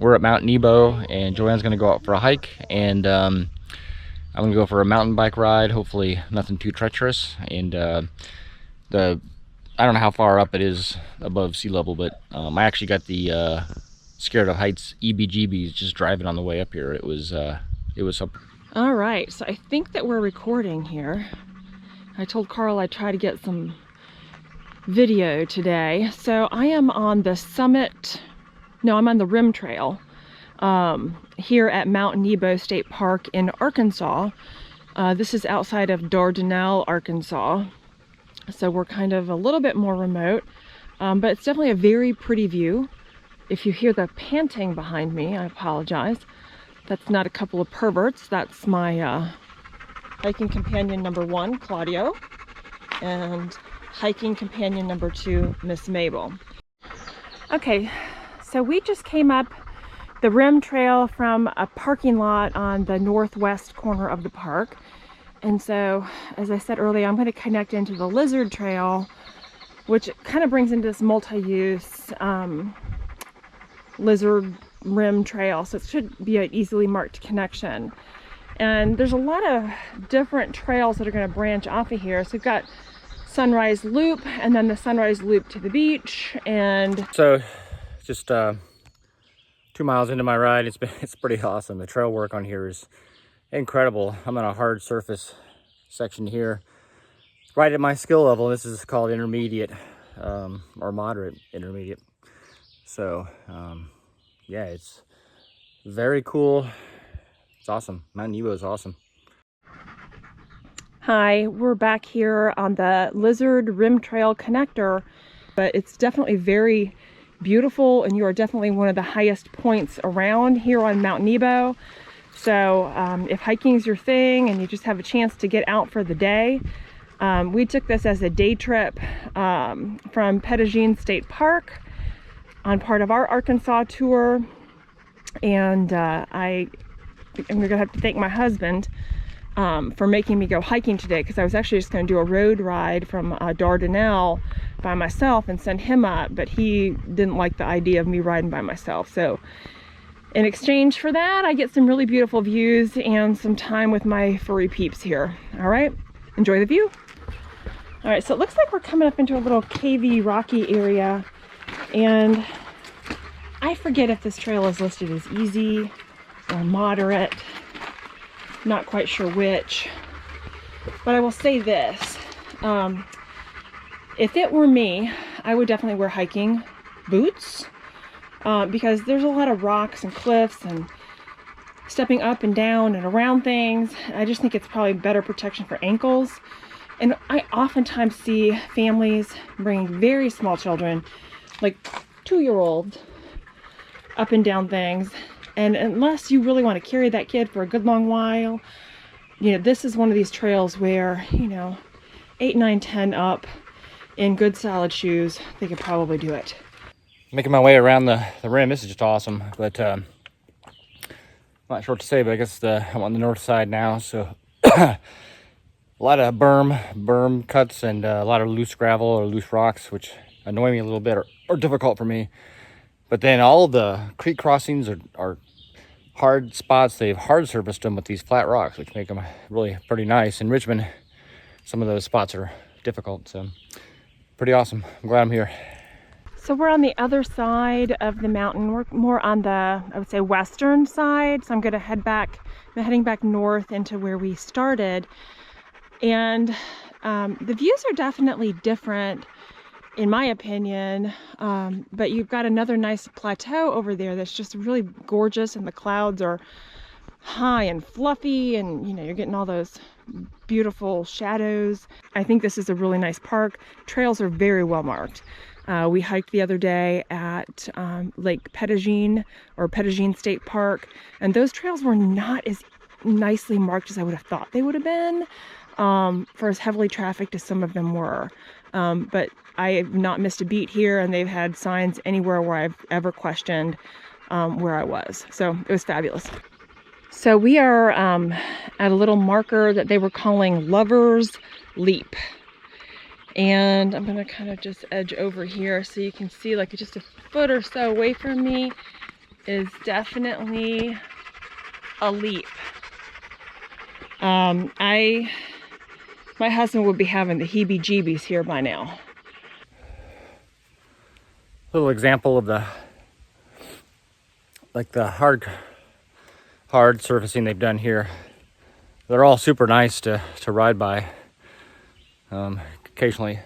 we're at Mount Nebo, and JoAnn's gonna go out for a hike, and I'm gonna go for a mountain bike ride. Hopefully nothing too treacherous. And I don't know how far up it is above sea level, but I actually got the scared of heights EBGBs just driving on the way up here. It was something. All right, so I think that we're recording here. I told Carl I'd try to get some video today. So I am on the summit, no, I'm on the rim trail here at Mount Nebo State Park in Arkansas. This is outside of Dardanelle, Arkansas. So we're kind of a little bit more remote, but it's definitely a very pretty view. If you hear the panting behind me, I apologize. That's not a couple of perverts. That's my hiking companion number 1, Claudio, and hiking companion number 2, Miss Mabel. Okay, so we just came up the rim trail from a parking lot on the northwest corner of the park. And so, as I said earlier, I'm going to connect into the lizard trail, which kind of brings into this multi-use lizard rim trail. So it should be an easily marked connection. And there's a lot of different trails that are going to branch off of here. So we've got Sunrise Loop, and then the Sunrise Loop to the beach. And so just 2 miles into my ride, it's pretty awesome. The trail work on here is incredible. I'm on a hard surface section here, right at my skill level. This is called intermediate, or moderate intermediate. So yeah, it's very cool. It's awesome. Mount Nebo is awesome. Hi, we're back here on the Lizard Rim Trail connector, but it's definitely very beautiful, and you are definitely one of the highest points around here on Mount Nebo. So if hiking is your thing and you just have a chance to get out for the day, we took this as a day trip from Atop State Park on part of our Arkansas tour. And I'm gonna have to thank my husband for making me go hiking today, because I was actually just going to do a road ride from Dardanelle by myself and send him up, but he didn't like the idea of me riding by myself. So in exchange for that, I get some really beautiful views and some time with my furry peeps here. All right, enjoy the view. All right, so it looks like we're coming up into a little cavey, rocky area, and I forget if this trail is listed as easy or moderate. Not quite sure which, but I will say this. If it were me, I would definitely wear hiking boots, because there's a lot of rocks and cliffs and stepping up and down and around things. I just think it's probably better protection for ankles. And I oftentimes see families bringing very small children, like 2-year-olds, up and down things. And unless you really want to carry that kid for a good long while, you know, this is one of these trails where, you know, 8, 9, 10 up in good solid shoes, they could probably do it. Making my way around the rim. This is just awesome. But I'm not sure what to say, but I guess I'm on the north side now, so a lot of berm cuts and a lot of loose gravel or loose rocks, which annoy me a little bit, or difficult for me. But then all the creek crossings are hard spots. They've hard surfaced them with these flat rocks, which make them really pretty nice. In Richmond, some of those spots are difficult, so pretty awesome. I'm glad I'm here. So we're on the other side of the mountain. We're more on the, I would say, western side. So I'm going to head back. I'm heading back north into where we started. And the views are definitely different, in my opinion, but you've got another nice plateau over there that's just really gorgeous, and the clouds are high and fluffy, and you know, you're getting all those beautiful shadows. I think this is a really nice park. Trails are very well marked. We hiked the other day at Lake Atop, or Atop State Park, and those trails were not as nicely marked as I would have thought they would have been, for as heavily trafficked as some of them were. But I have not missed a beat here, and they've had signs anywhere where I've ever questioned where I was. So it was fabulous. So we are at a little marker that they were calling Lover's Leap. And I'm going to kind of just edge over here so you can see, like, just a foot or so away from me. is definitely a leap. My husband would be having the heebie-jeebies here by now. Little example of the hard surfacing they've done here. They're all super nice to ride by. Occasionally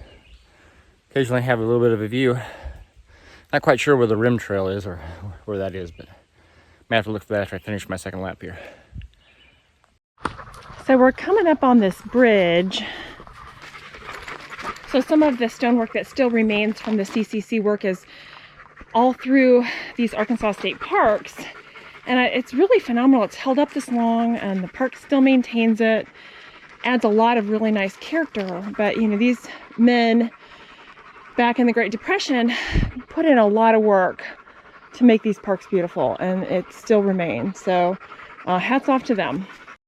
have a little bit of a view. Not quite sure where the rim trail is or where that is, but I may have to look for that after I finish my second lap here. So we're coming up on this bridge. So some of the stonework that still remains from the CCC work is all through these Arkansas state parks. And it's really phenomenal. It's held up this long and the park still maintains it. Adds a lot of really nice character. But you know, these men back in the Great Depression put in a lot of work to make these parks beautiful, and it still remains. So hats off to them.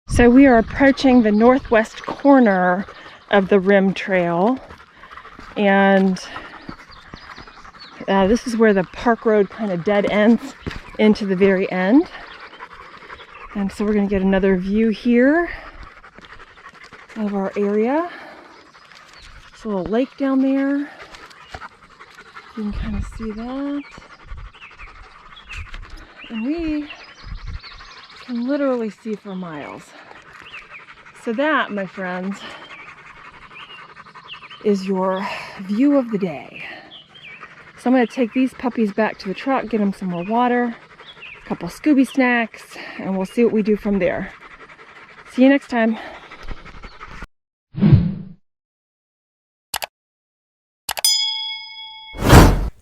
So we are approaching the northwest corner of the rim trail, and this is where the park road kind of dead ends into the very end. And so we're going to get another view here of our area. There's a little lake down there. You can kind of see that. And we can literally see for miles. So that, my friends, is your view of the day. So I'm going to take these puppies back to the truck, get them some more water, a couple Scooby snacks, and we'll see what we do from there. See you next time.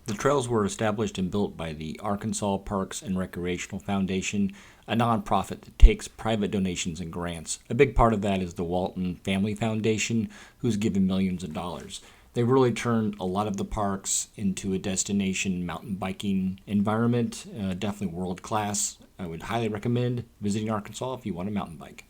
The trails were established and built by the Arkansas Parks and Recreational Foundation, a nonprofit that takes private donations and grants. A big part of that is the Walton Family Foundation, who's given millions of dollars. They really turned a lot of the parks into a destination mountain biking environment, definitely world class. I would highly recommend visiting Arkansas if you want a mountain bike.